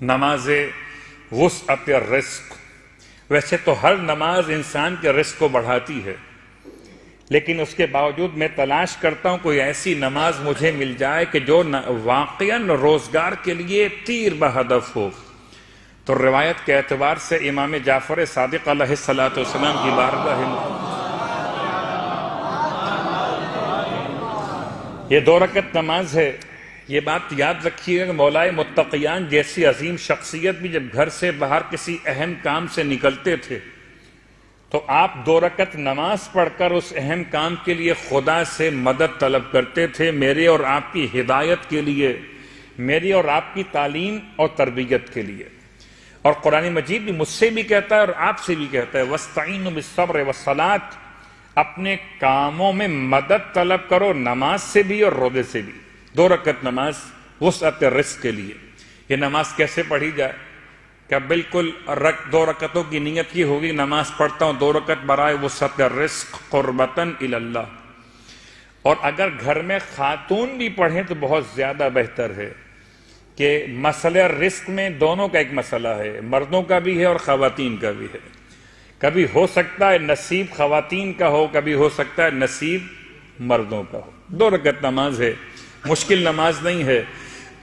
نماز وسعت الرزق، ویسے تو ہر نماز انسان کے رزق کو بڑھاتی ہے، لیکن اس کے باوجود میں تلاش کرتا ہوں کوئی ایسی نماز مجھے مل جائے کہ جو واقعاً روزگار کے لیے تیر بہدف ہو۔ تو روایت کے اعتبار سے امام جعفر صادق علیہ السلام کی بارگاہ یہ 2 رکعت نماز ہے۔ یہ بات یاد رکھیے کہ مولائے متقیان جیسی عظیم شخصیت بھی جب گھر سے باہر کسی اہم کام سے نکلتے تھے تو آپ 2 رکعت نماز پڑھ کر اس اہم کام کے لیے خدا سے مدد طلب کرتے تھے، میرے اور آپ کی ہدایت کے لیے، میری اور آپ کی تعلیم اور تربیت کے لیے۔ اور قرآن مجید بھی مجھ سے بھی کہتا ہے اور آپ سے بھی کہتا ہے وَاسْتَعِینُوا بِالصَّبْرِ وَالصَّلَاةِ، اپنے کاموں میں مدد طلب کرو، نماز سے بھی اور روزے سے بھی۔ 2 رکعت نماز وسعت الرزق کے لیے۔ یہ نماز کیسے پڑھی جائے؟ کہ بالکل 2 رکعتوں کی نیت یہ ہوگی نماز پڑھتا ہوں 2 رکعت برائے وسعت الرزق قربتاً الی اللہ۔ اور اگر گھر میں خاتون بھی پڑھیں تو بہت زیادہ بہتر ہے کہ مسئلہ رزق میں دونوں کا ایک مسئلہ ہے، مردوں کا بھی ہے اور خواتین کا بھی ہے۔ کبھی ہو سکتا ہے نصیب خواتین کا ہو، کبھی ہو سکتا ہے نصیب مردوں کا ہو۔ 2 رکعت نماز ہے، مشکل نماز نہیں ہے۔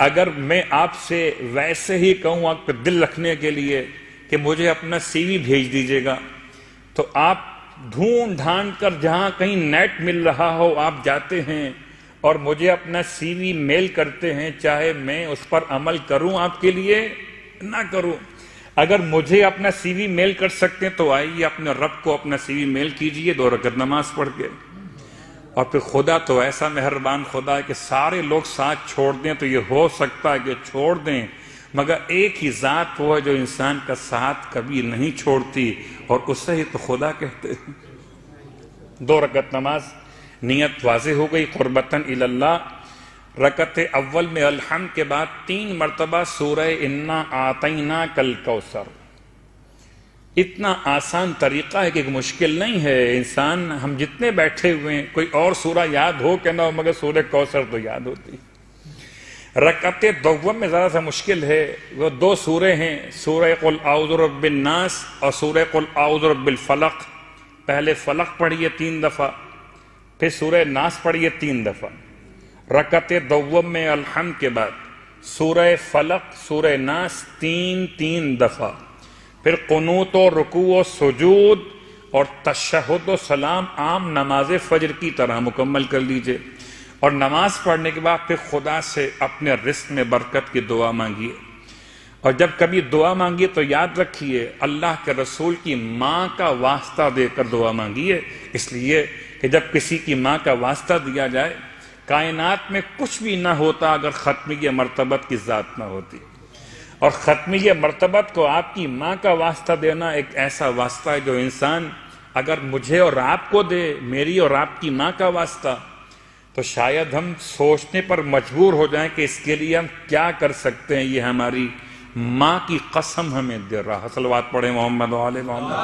اگر میں آپ سے ویسے ہی کہوں آپ پہ دل رکھنے کے لیے کہ مجھے اپنا سی وی بھیج دیجیے گا، تو آپ ڈھونڈ ڈھانڈ کر جہاں کہیں نیٹ مل رہا ہو آپ جاتے ہیں اور مجھے اپنا سی وی میل کرتے ہیں، چاہے میں اس پر عمل کروں آپ کے لیے نہ کروں۔ اگر مجھے اپنا سی وی میل کر سکتے ہیں تو آئیے اپنے رب کو اپنا سی وی میل کیجئے 2 رکعت نماز پڑھ کے۔ اور پھر خدا تو ایسا مہربان خدا ہے کہ سارے لوگ ساتھ چھوڑ دیں تو یہ ہو سکتا ہے کہ چھوڑ دیں، مگر ایک ہی ذات وہ ہے جو انسان کا ساتھ کبھی نہیں چھوڑتی، اور اسے ہی تو خدا کہتے ہیں۔ 2 رکعت نماز نیت واضح ہو گئی قربتاً الی اللہ۔ رکعت اول میں الحمد کے بعد 3 مرتبہ سورہ انا اعطیناک الکوثر۔ اتنا آسان طریقہ ہے کہ مشکل نہیں ہے، انسان ہم جتنے بیٹھے ہوئے ہیں کوئی اور سورہ یاد ہو کہ نہ ہو مگر سورہ کوثر تو یاد ہوتی۔ رکعت دوم میں ذرا سا مشکل ہے، وہ 2 سورے ہیں، سورہ قل اعوذ برب الناس اور سورہ قل اعوذ برب الفلق۔ پہلے فلق پڑھیے 3 دفعہ، پھر سورہ ناس پڑھیے 3 دفعہ۔ رکعت دوم میں الحمد کے بعد سورہ فلق سورہ ناس 3 دفعہ، پھر قنوت و رکوع و سجود اور تشہد و سلام عام نماز فجر کی طرح مکمل کر لیجئے، اور نماز پڑھنے کے بعد پھر خدا سے اپنے رزق میں برکت کی دعا مانگیے۔ اور جب کبھی دعا مانگیے تو یاد رکھیے اللہ کے رسول کی ماں کا واسطہ دے کر دعا مانگیے، اس لیے کہ جب کسی کی ماں کا واسطہ دیا جائے کائنات میں کچھ بھی نہ ہوتا اگر ختمیہ مرتبت کی ذات نہ ہوتی، اور ختمیہ مرتبت کو آپ کی ماں کا واسطہ دینا ایک ایسا واسطہ ہے جو انسان اگر مجھے اور آپ کو دے، میری اور آپ کی ماں کا واسطہ، تو شاید ہم سوچنے پر مجبور ہو جائیں کہ اس کے لیے ہم کیا کر سکتے ہیں، یہ ہماری ماں کی قسم ہمیں دے رہا۔ صلوات پڑھیں محمد و آل محمد۔